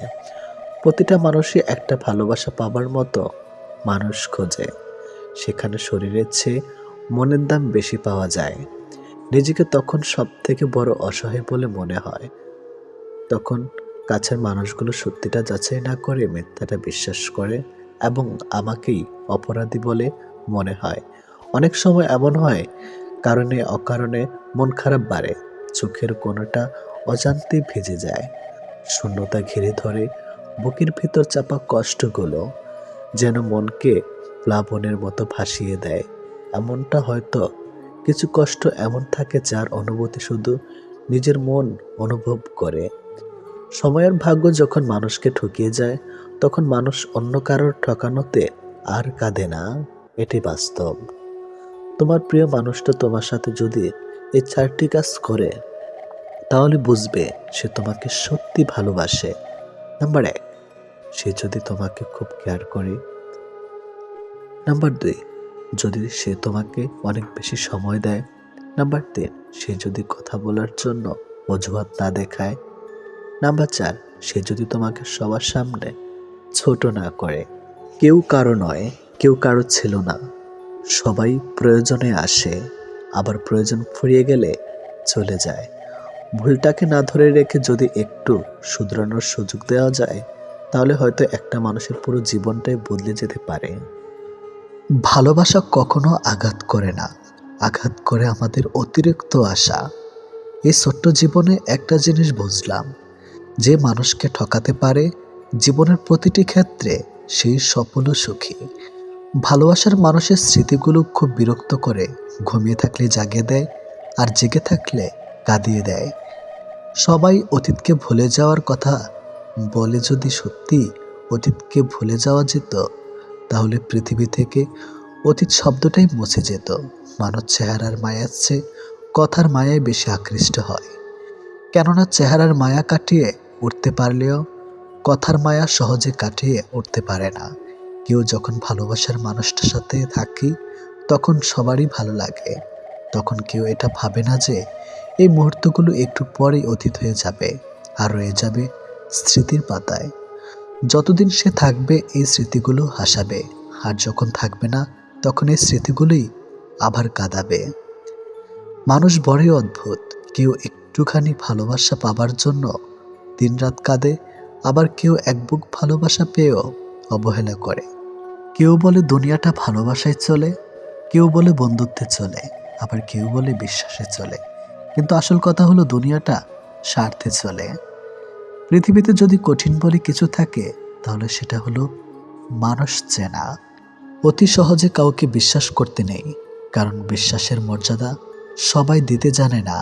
প্রতিটা মানুষই একটা ভালোবাসা পাবার মতো মানুষ খোঁজে, সেখানে শরীরের চেয়ে মনের দাম বেশি পাওয়া যায়। নিজেকে তখন সব থেকে বড় অসহায় বলে মনে হয়, তখন কাছের মানুষগুলো সত্যিটা যাচাই না করে মিথ্যাটা বিশ্বাস করে এবং আমাকেই অপরাধী বলে মনে হয়। অনেক সময় এমন হয়, কারণে অকারণে মন খারাপ বাড়ে, চোখের কোণাটা অজান্তেই ভিজে যায়, শূন্যতা ঘিরে ধরে, বুকের ভিতর চাপা কষ্টগুলো যেন মনকে প্লাবনের মতো ভাসিয়ে দেয়। এমনটা হয়তো কিছু কষ্ট এমন থাকে যার অনুভূতি শুধু নিজের মন অনুভব করে। সময়ের ভাগ্য যখন মানুষকে ঠকিয়ে যায়, তখন মানুষ অন্য কারোর ঠকানোতে আর কাঁদে না। এটি বাস্তব। তোমার প্রিয় মানুষটা তোমার সাথে যদি এই 4টি কাজ করে, তাহলে বুঝবে সে তোমাকে সত্যি ভালোবাসে। নাম্বার 1, সে যদি তোমাকে খুব কেয়ার করে। নাম্বার 2, যদি সে তোমাকে অনেক বেশি সময় দেয়। নাম্বার 3, সে যদি কথা বলার জন্য অজুহাত না দেখায়। নাম্বার 4, সে যদি তোমাকে সবার সামনে ছোট না করে। কেউ কারো নয়, কেউ কারো ছিল না। সবাই প্রয়োজনে আসে, আবার প্রয়োজন ফুরিয়ে গেলে চলে যায়। ভুলটাকে না ধরে রেখে যদি একটু শুধরানোর সুযোগ দেওয়া যায়, তাহলে হয়তো একটা মানুষের পুরো জীবনটাই বদলে যেতে পারে। ভালোবাসা কখনো আঘাত করে না, আঘাত করে আমাদের অতিরিক্ত আশা। এই ছোট্ট জীবনে একটা জিনিস বুঝলাম, যে মানুষকে ঠকাতে পারে জীবনের প্রতিটি ক্ষেত্রে সেই সফল ও সুখী। ভালোবাসার মানুষের স্মৃতিগুলো খুব বিরক্ত করে, ঘুমিয়ে থাকলে জাগিয়ে দেয়, আর জেগে থাকলে কাঁদিয়ে দেয়। সবাই অতীতকে ভুলে যাওয়ার কথা বলে, যদি সত্যি অতীতকে ভুলে যাওয়া যেত, তাহলে পৃথিবী থেকে অতীত শব্দটাই মুছে যেত। মানুষ চেহারার মায়ার চেয়ে কথার মায়ায় বেশি আকৃষ্ট হয়, কেননা চেহারার মায়া কাটিয়ে উঠতে পারলেও কথার মায়া সহজে কাটিয়ে উঠতে পারে না। কেউ যখন ভালোবাসার মানুষটার সাথে থাকি, তখন সবারই ভালো লাগে। তখন কেউ এটা ভাবে না যে এই মুহূর্তগুলো একটু পরেই অতীত হয়ে যাবে আর রয়ে যাবে স্মৃতির পাতায়। যতদিন সে থাকবে এই স্মৃতিগুলো হাসাবে, আর যখন থাকবে না, তখন এই স্মৃতিগুলোই আবার কাঁদাবে। মানুষ বড়ই অদ্ভুত, কেউ একটুখানি ভালোবাসা পাবার জন্য দিনরাত কাঁদে, আবার কেউ এক বুক ভালোবাসা পেয়েও অবহেলা করে। কেউ বলে দুনিয়াটা ভালোবাসায় চলে, কেউ বলে বন্ধুত্বে চলে, আবার কেউ বলে বিশ্বাসে চলে। কিন্তু আসল কথা হলো, দুনিয়াটা স্বার্থে চলে। পৃথিবীতে যদি কঠিন বলে কিছু থাকে, তাহলে সেটা হলো মানুষ চেনা। অতি সহজে কাউকে বিশ্বাস করতে নেই, কারণ বিশ্বাসের মর্যাদা সবাই দিতে জানে না।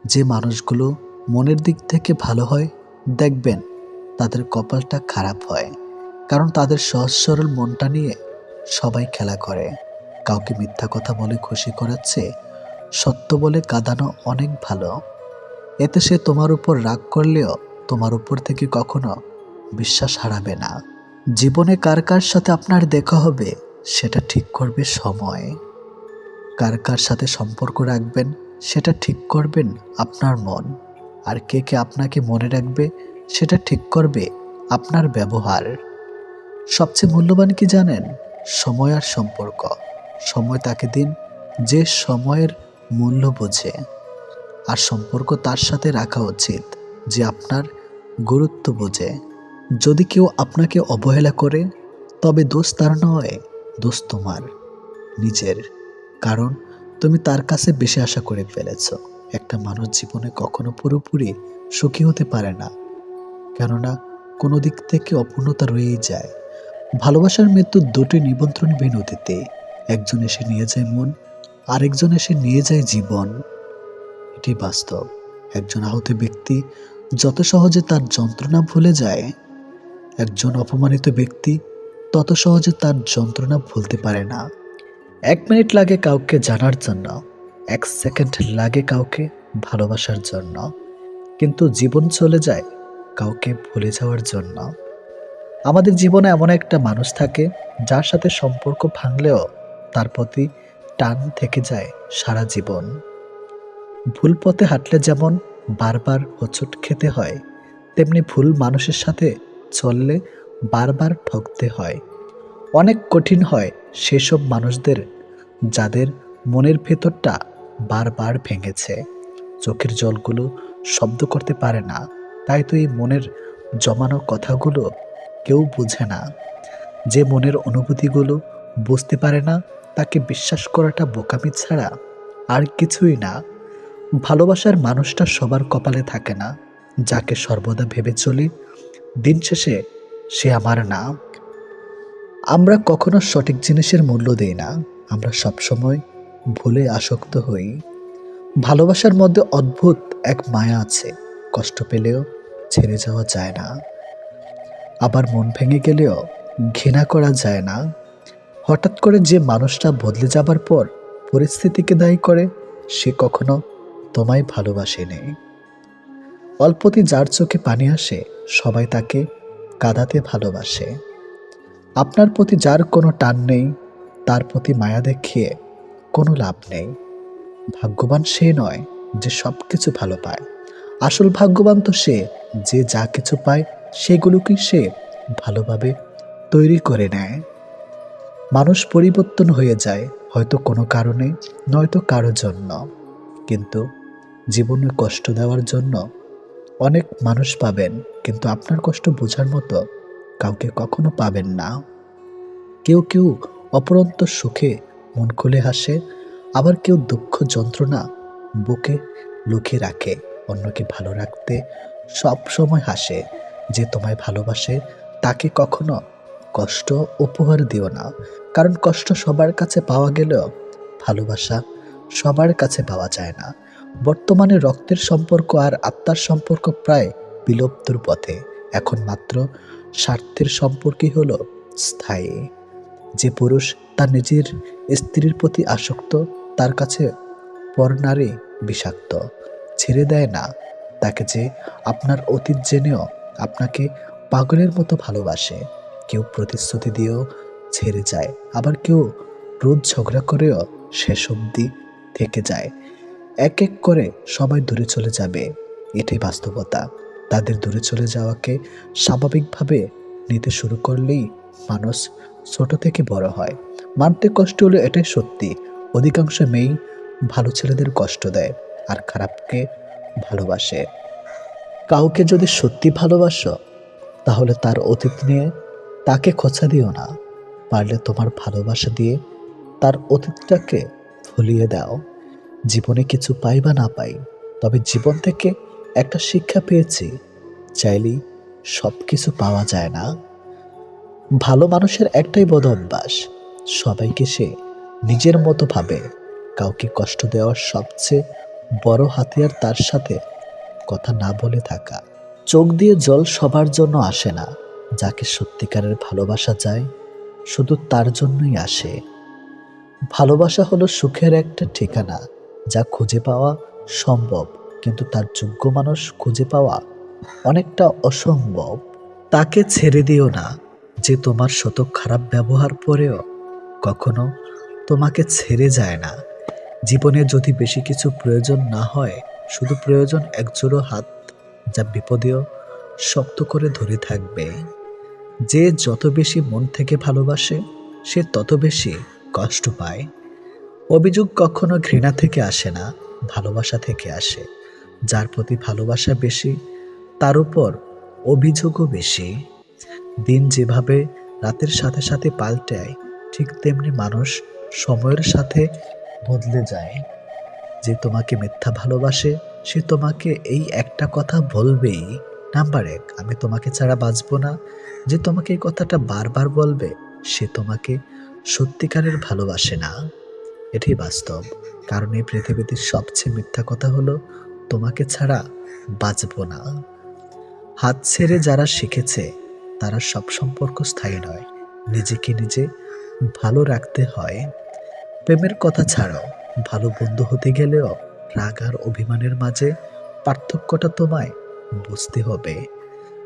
যে মানুষগুলো মনের দিক থেকে ভালো হয়, দেখবেন তাদের কপালটা খারাপ হয়, কারণ তাদের সহজ সরল মনটা নিয়ে সবাই খেলা করে। কাউকে মিথ্যা কথা বলে খুশি করাচ্ছে সত্য বলে কাঁদানো অনেক ভালো। এতে সে তোমার উপর রাগ করলেও তোমার উপর থেকে কখনো বিশ্বাস হারাবে না। জীবনে কার কার সাথে আপনার দেখা হবে, সেটা ঠিক করবে সময়। কার কার সাথে সম্পর্ক রাখবেন, সেটা ঠিক করবেন আপনার মন। আর কে কে আপনাকে মনে রাখবে, সেটা ঠিক করবে আপনার ব্যবহার। সবচেয়ে মূল্যবান কি জানেন? সময় আর সম্পর্ক। সময় তাকে দিন যে সময়ের মূল্য বোঝে, আর সম্পর্ক তার সাথে রাখা উচিত যে আপনার গুরুত্ব বোঝে। যদি কেউ আপনাকে অবহেলা করে, তবে দোষ তার নয়, দোষ তোমার নিজের। কারণ তুমি তার কাছে বেশি আশা করে ফেলেছ। একটা মানুষ জীবনে কখনো পুরোপুরি সুখী হতে পারে না, কেননা কোনো দিক থেকে অপূর্ণতা রয়েই যায়। ভালোবাসার মৃত্যুর দুটি নিমন্ত্রণবিহীন অতিথি, একজন এসে নিয়ে যায় মন, আরেকজন এসে নিয়ে যায় জীবন। এটি বাস্তব। একজন আহত ব্যক্তি যত সহজে তার যন্ত্রণা ভুলে যায়, একজন অপমানিত ব্যক্তি তত সহজে তার যন্ত্রণা ভুলতে পারে না। 1 মিনিট লাগে কাউকে জানার জন্য, 1 সেকেন্ড লাগে কাউকে ভালোবাসার জন্য, কিন্তু জীবন চলে যায় কাউকে ভুলে যাওয়ার জন্য। আমাদের জীবনে এমন একটা মানুষ থাকে, যার সাথে সম্পর্ক ভাঙলেও তার প্রতি টান থেকে যায় সারা জীবন। ভুল পথে হাঁটলে যেমন বারবার হোঁচট খেতে হয়, তেমনি ভুল মানুষের সাথে চললে বারবার ঠকতে হয়। অনেক কঠিন হয় সেসব মানুষদের যাদের মনের ভেতরটা বারবার ভেঙেছে। চোখের জলগুলো শব্দ করতে পারে না, তাই তো এই মনের জমানো কথাগুলো কেউ বুঝে না। যে মনের অনুভূতিগুলো বুঝতে পারে না, তাকে বিশ্বাস করাটা বোকামি ছাড়া আর কিছুই না। ভালোবাসার মানুষটা সবার কপালে থাকে না। যাকে সর্বদা ভেবে চলি দিন শেষে সে আমার না। আমরা কখনো সঠিক জিনিসের মূল্য দেই না, আমরা সবসময় ভুলে আসক্ত হই। ভালোবাসার মধ্যে অদ্ভুত এক মায়া আছে, কষ্ট পেলেও ছেড়ে যাওয়া যায় না, আবার মন ভেঙে গেলেও ঘৃণা করা যায় না। হঠাৎ করে যে মানুষটা বদলে যাবার পর পরিস্থিতিকে দায়ী করে, সে কখনো তোমায় ভালোবাসেনি। অল্পতে যার চোখে পানি আসে, সবাই তাকে কাঁদাতে ভালোবাসে। আপনার প্রতি যার কোনো টান নেই, তার প্রতি মায়া দেখিয়ে কোনো লাভ নেই। ভাগ্যবান সে নয় যে সব কিছু ভালো পায়, আসল ভাগ্যবান তো সে যে যা কিছু পায় সেগুলোকে সে ভালোভাবে তৈরি করে নেয়। মানুষ পরিবর্তন হয়ে যায়, হয়তো কোনো কারণে, নয়তো কারো জন্য, কিন্তু জীবনে কষ্ট দেওয়ার জন্য অনেক মানুষ পাবেন, কিন্তু আপনার কষ্ট বোঝার মতো কাউকে কখনো পাবেন না। কেউ কেউ অপরন্ত সুখে মন খুলে হাসে, আবার কেউ দুঃখ যন্ত্রণা বুকে লুকিয়ে রাখে। অন্যকে ভালো রাখতে সব সময় হাসে। যে তোমায় ভালোবাসে তাকে কখনো কষ্ট উপহার দিও না, কারণ কষ্ট সবার কাছে পাওয়া গেলেও ভালোবাসা সবার কাছে পাওয়া যায় না। বর্তমানে রক্তের সম্পর্ক আর আত্মার সম্পর্ক প্রায় বিলুপ্তর পথে। এখন মাত্র স্বার্থের সম্পর্কই হলো স্থায়ী। যে পুরুষ তার নিজের স্ত্রীর প্রতি আসক্ত, তার কাছে পরনারী বিষাক্ত। ছেড়ে দেয় না তাকে যে আপনার অতীত জেনেও আপনাকে পাগলের মতো ভালোবাসে। কেউ প্রতিশ্রুতি দিয়েও ছেড়ে যায়, আবার কেউ রোজ ঝগড়া করেও শেষ অবধি থেকে যায়। এক এক করে সবাই দূরে চলে যাবে, এটাই বাস্তবতা। তাদের দূরে চলে যাওয়াকে স্বাভাবিকভাবে নিতে শুরু করলেই মানুষ ছোট থেকে বড় হয়। মানতে কষ্ট হলো, এটাই সত্যি। অধিকাংশ মেয়েই ভালো ছেলেদের কষ্ট দেয় আর খারাপকে ভালোবাসে। কাউকে যদি সত্যি ভালোবাসো, তাহলে তার অতীত নিয়ে তাকে খোঁচা দিও না। পারলে তোমার ভালোবাসা দিয়ে তার অতীতটাকে ভুলিয়ে দাও। জীবনে কিছু পাই বা না পাই, তবে জীবন থেকে একটা শিক্ষা পেয়েছি, চাইলেই সব কিছু পাওয়া যায় না। ভালো মানুষের একটাই বদ অভ্যাস, সবাইকে সে নিজের মতো ভাবে। কাউকে কষ্ট দেওয়ার সবচেয়ে বড় হাতিয়ার তার সাথে কথা না বলে থাকা। চোখ দিয়ে জল সবার জন্য আসে না, যাকে সত্যিকারের ভালোবাসা যায় শুধু তার জন্যই আসে। ভালোবাসা হলো সুখের একটা ঠিকানা, যা খুঁজে পাওয়া সম্ভব, কিন্তু তার যোগ্য মানুষ খুঁজে পাওয়া অনেকটা অসম্ভব। তাকে ছেড়ে দিও না যে তোমার শত খারাপ ব্যবহার পরেও কখনো তোমাকে ছেড়ে যায় না। জীবনে যদি বেশি কিছু প্রয়োজন না হয়, শুধু প্রয়োজন একজোড়ো হাত, যা বিপদেও শক্ত করে ধরে থাকবে। যে যত বেশি মন থেকে ভালোবাসে, সে তত বেশি কষ্ট পায়। অভিযোগ কখনো ঘৃণা থেকে আসে না, ভালোবাসা থেকে আসে। যার প্রতি ভালোবাসা বেশি, তার উপর অভিযোগও বেশি। দিন যেভাবে রাতের সাথে সাথে পাল্টায়, ঠিক তেমনি মানুষ সময়ের সাথে বদলে যায়। যে তোমাকে মিথ্যা ভালোবাসে, সে তোমাকে এই একটা কথা বলবেই, নাম্বার এক, আমি তোমাকে ছাড়া বাঁচবো না। যে তোমাকে এই কথাটা বারবার বলবে, সে তোমাকে সত্যিকারের ভালোবাসে না। এটাই বাস্তব। কারণ এই পৃথিবীতে সবচেয়ে মিথ্যা কথা হলো তোমাকে ছাড়া বাঁচবো না। হাত ছেড়ে যারা শিখেছে, তারা সব সম্পর্ক স্থায়ী নয়। নিজেকে নিজে ভালো রাখতে হয়। প্রেমের কথা ছাড়াও, ভালো বন্ধু হতে গেলেও রাগ আর অভিমানের মাঝে পার্থক্যটা তোমায় বুঝতে হবে।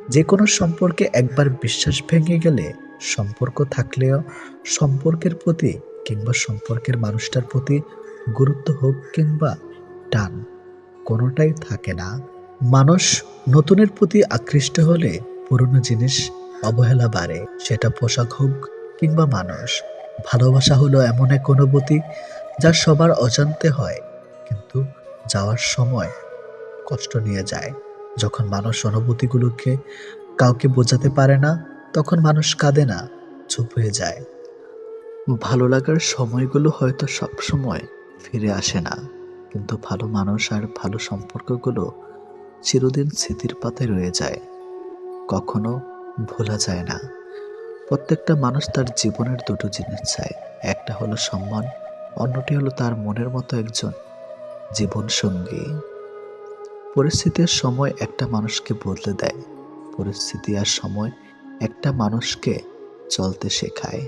যে কোনো সম্পর্কে একবার বিশ্বাস ভেঙে গেলে, সম্পর্ক থাকলেও সম্পর্কের প্রতি কিংবা সম্পর্কের মানুষটার প্রতি গুরুত্ব হোক কিংবা টান, কোনোটাই থাকে না। মানুষ নতুনের প্রতি আকৃষ্ট হলে পুরনো জিনিস অবহেলা বাড়ে, সেটা পোশাক হোক কিংবা মানুষ। ভালোবাসা হলো এমন এক অনুভূতি যা সবার অজান্তে হয়, কিন্তু যাওয়ার সময় কষ্ট নিয়ে যায়। যখন মানুষ অনুভূতিগুলোকে কাউকে বোঝাতে পারে না, তখন মানুষ কাঁদে না, চুপ হয়ে যায়। ভালো লাগার সময়গুলো হয়তো সব সময় ফিরে আসে না, কিন্তু ভালো মানুষ আর ভালো সম্পর্কগুলো চিরদিন স্মৃতির পাতায় রয়ে যায়, কখনো ভোলা যায় না। প্রত্যেকটা মানুষ তার জীবনের দুটো জিনিস চায়, একটা হলো সম্মান, অন্যটি হলো তার মনের মতো একজন জীবন সঙ্গী। পরিস্থিতির সময় একটা মানুষকে বদলে দেয়, পরিস্থিতি আর সময় একটা মানুষকে চলতে শেখায়।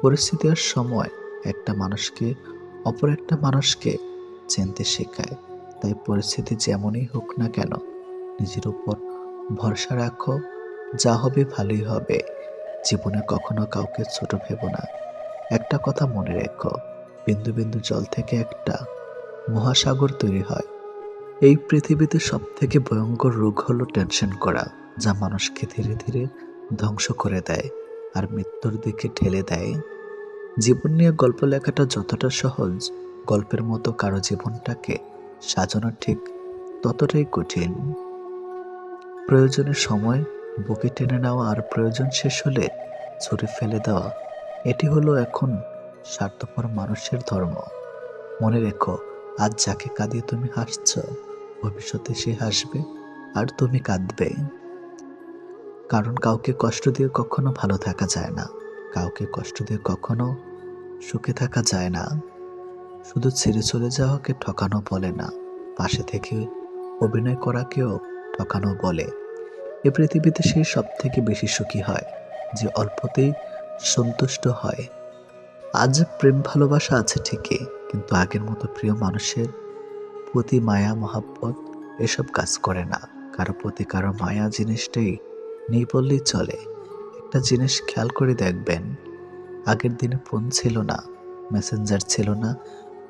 পরিস্থিতি আর সময় একটা মানুষকে অপর একটা মানুষকে চিনতে শেখায়। তাই পরিস্থিতি যেমনই হোক না কেন, নিজের উপর ভরসা রাখো, যা হবে ভালোই হবে। জীবনে কখনো কাউকে ছোট ভেবো না। একটা কথা মনে রেখো, বিন্দু বিন্দু জল থেকে একটা মহাসাগর তৈরি হয়। এই পৃথিবীতে সব থেকে ভয়ঙ্কর রোগ হলো টেনশন করা, যা মানুষকে ধীরে ধীরে ধ্বংস করে দেয় আর মৃত্যুর দিকে ঠেলে দেয়। জীবন নিয়ে গল্প লেখাটা যতটা সহজ, গল্পের মতো কারো জীবনটাকে সাজানো ঠিক ততটাই কঠিন। প্রয়োজনের সময় বুকে টেনে নেওয়া আর প্রয়োজন শেষ হলে ছুঁড়ে ফেলে দেওয়া, এটি হলো এখন স্বার্থপর মানুষের ধর্ম। মনে রেখো, আজ যাকে কাঁদিয়ে তুমি হাসছ, ভবিষ্যতে সে হাসবে আর তুমি কাঁদবে। কারণ কাউকে কষ্ট দিয়ে কখনো ভালো থাকা যায় না, কাউকে কষ্ট দিয়ে কখনো সুখে থাকা যায় না। শুধু ছেড়ে চলে যাওয়াকে ঠকানো বলে না, পাশে থেকে অভিনয় করাকেও ঠকানো বলে। এ পৃথিবীতে সে সব থেকে বেশি সুখী হয় যে অল্পতেই সন্তুষ্ট হয়। আজ প্রেম ভালোবাসা আছে ঠিকই, কিন্তু আগের মতো প্রিয় মানুষের প্রতি মায়া মহাব্বত এসব কাজ করে না। কারো প্রতি কারো মায়া জিনিসটাই নেই বললেই চলে। একটা জিনিস খেয়াল করে দেখবেন, আগের দিনে ফোন ছিল না, মেসেঞ্জার ছিল না,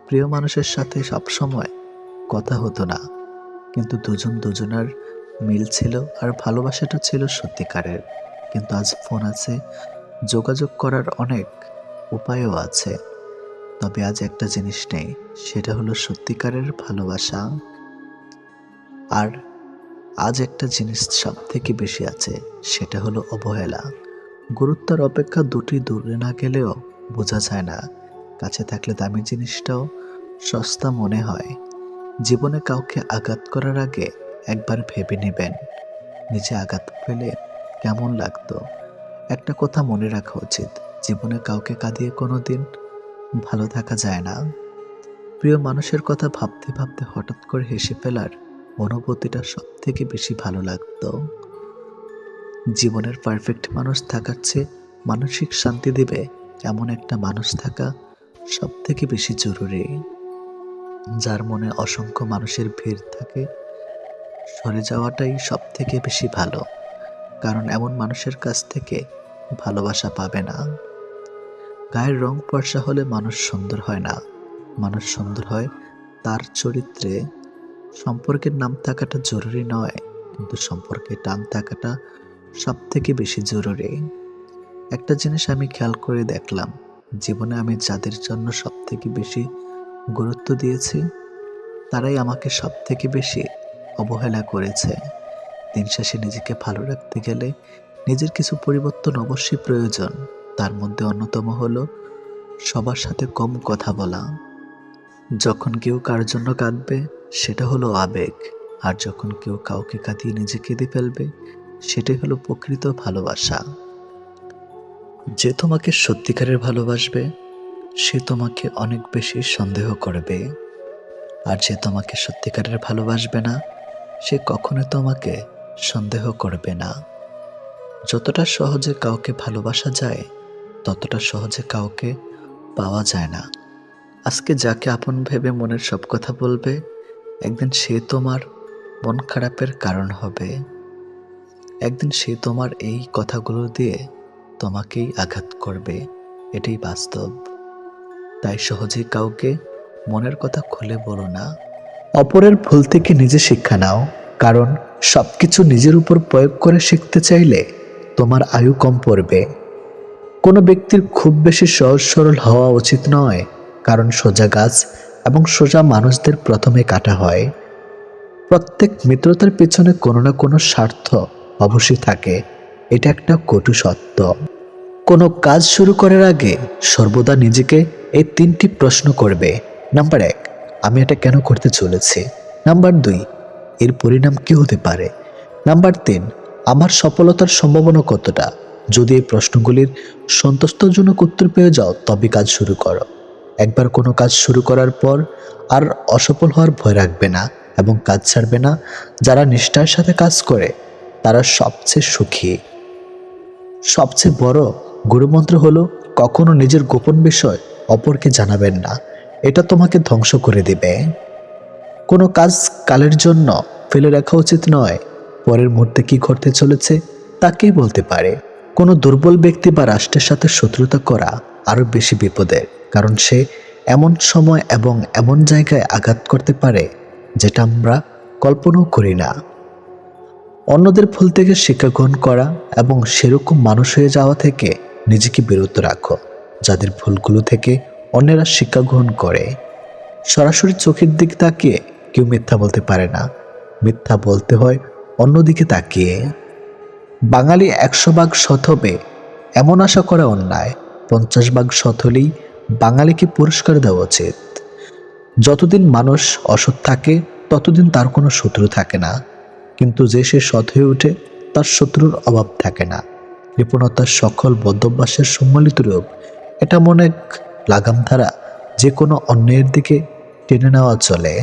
প্রিয় মানুষের সাথে সবসময় কথা হতো না, কিন্তু দুজন দুজনার মিল ছিল আর ভালোবাসাটা ছিল সত্যিকারের। কিন্তু আজ ফোন আছে, যোগাযোগ করার অনেক উপায়ও আছে, তবে আজ একটা জিনিস নেই, সেটা হলো সত্যিকারের ভালোবাসা। আর আজ একটা জিনিস সব থেকে বেশি আছে, সেটা হলো অবহেলা। গুরুত্বের অপেক্ষা দুটি দূরে না গেলেও বোঝা যায় না, কাছে থাকলে দামি জিনিসটাও সস্তা মনে হয়। জীবনে কাউকে আঘাত করার আগে একবার ভেবে নেবেন, নিজে আঘাত পেলে কেমন লাগতো। একটা কথা মনে রাখা উচিত, জীবনে কাউকে কাঁদিয়ে কোনোদিন ভালো থাকা যায় না। প্রিয় মানুষের কথা ভাবতে ভাবতে হঠাৎ করে হেসে ফেলার অনুভূতিটা সব থেকে বেশি ভালো লাগতো। জীবনের পারফেক্ট মানুষ থাকার চেয়ে মানসিক শান্তি দেবে এমন একটা মানুষ থাকা সব থেকে বেশি জরুরি। যার মনে অসংখ্য মানুষের ভিড় থাকে, সরে যাওয়াটাই সব থেকে বেশি ভালো, কারণ এমন মানুষের কাছ থেকে ভালোবাসা পাবে না। গায়ের রং ফর্সা হলে মানুষ সুন্দর হয় না, মানুষ সুন্দর হয় তার চরিত্রে। সম্পর্কের নাম থাকাটা জরুরি নয়, কিন্তু সম্পর্কে টান থাকাটা সব থেকে বেশি জরুরি। একটা জিনিস আমি খেয়াল করে দেখলাম, জীবনে আমি যাদের জন্য সব থেকে বেশি গুরুত্ব দিয়েছি, তারাই আমাকে সব থেকে বেশি অবহেলা করেছে। দিন শেষে নিজেকে ভালো রাখতে গেলে নিজের কিছু পরিবর্তন অবশ্যই প্রয়োজন। তার মধ্যে অন্যতম হলো সবার সাথে কম কথা বলা। যখন কেউ কার জন্য কাঁদবে, সেটা হলো আবেগ, আর যখন কেউ কাউকে কাঁদিয়ে নিজে কেঁদে ফেলবে, সেটাই হলো প্রকৃত ভালোবাসা। যে তোমাকে সত্যিকারের ভালোবাসবে, সে তোমাকে অনেক বেশি সন্দেহ করবে, আর যে তোমাকে সত্যিকারের ভালোবাসবে না, সে কখনো তোমাকে সন্দেহ করবে না। যতটা সহজে কাউকে ভালোবাসা যায়, ততটা সহজে কাউকে পাওয়া যায় না। আজকে যাকে আপন ভেবে মনের সব কথা বলবে, একদিন সে তোমার মন খারাপের কারণ হবে। একদিন সে তোমার এই কথাগুলো দিয়ে তোমাকেই আঘাত করবে, এটাই বাস্তব। তাই সহজেই কাউকে মনের কথা খুলে বলো না। অপরের ভুল থেকে নিজে শিক্ষা নাও, কারণ সবকিছু নিজের উপর প্রয়োগ করে শিখতে চাইলে তোমার আয়ু কম পড়বে। কোনো ব্যক্তির খুব বেশি সহজ সরল হওয়া উচিত নয়, কারণ সোজা গাছ এবং সোজা মানুষদের প্রথমে কাটা হয়। প্রত্যেক মিত্রতার পেছনে কোনো না কোনো স্বার্থ অবশ্যই থাকে, এটা একটা কটু সত্য। কোনো কাজ শুরু করার আগে সর্বদা নিজেকে এই 3টি প্রশ্ন করবে। নাম্বার 1, আমি এটা কেন করতে চলেছি? নাম্বার 2, এর পরিণাম কি হতে পারে? নাম্বার 3, আমার সফলতার সম্ভাবনা কতটা? যদি এই প্রশ্নগুলির সন্তুষ্টজনক উত্তর পেয়ে যাও তবে কাজ শুরু করো। একবার কোনো কাজ শুরু করার পর আর অসফল হওয়ার ভয় রাখবে না এবং কাজ ছাড়বে না। যারা নিষ্ঠার সাথে কাজ করে তারা সবচেয়ে সুখী। সবচেয়ে বড় গুরুমন্ত্র হলো কখনো নিজের গোপন বিষয় অপরকে জানাবেন না, এটা তোমাকে ধ্বংস করে দেবে। কোনো কাজ কালের জন্য ফেলে রাখা উচিত নয়, পরের মুহূর্তে কি ঘটতে চলেছে তাকেই বলতে পারে। কোনো দুর্বল ব্যক্তি বা রাষ্ট্রের সাথে শত্রুতা করা আরও বেশি বিপদের, কারণ সে এমন সময় এবং এমন জায়গায় আঘাত করতে পারে যেটা আমরা কল্পনাও করি না। অন্যদের ভুল থেকে শিক্ষা গ্রহণ করা এবং সেরকম মানুষ হয়ে যাওয়া থেকে নিজেকে বিরত রাখো যাদের ভুলগুলো থেকে অন্যেরা শিক্ষা গ্রহণ করে। সরাসরি চোখের দিক তাকিয়ে কেউ মিথ্যা বলতে পারে না, মিথ্যা বলতে হয় অন্যদিকে তাকিয়ে। বাঙালি 100 ভাগ সৎ হবে এমন আশা করা অন্যায়, 50 ভাগ সৎ হলেই বাঙালিকে পুরস্কার দেওয়া উচিত। যতদিন মানুষ অসৎ থাকে ততদিন তার কোনো শত্রু থাকে না, কিন্তু যে সে সৎ হয়ে ওঠে তার শত্রুর অভাব থাকে না। কৃপণতার সকল বদ্ধভ্যাসের সম্মিলিত রূপ, এটা মনে এক লাগাম ধারা, যে কোনো অন্যায়ের দিকে টেনে নেওয়া চলে।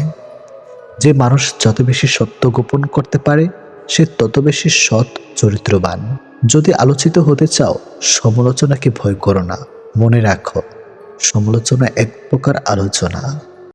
যে মানুষ যত বেশি সত্য গোপন করতে পারে সে তত বেশি সৎ চরিত্রবান। যদি আলোচিত হতে চাও সমালোচনাকে ভয় করো না, মনে রাখো সমালোচনা এক প্রকার আলোচনা।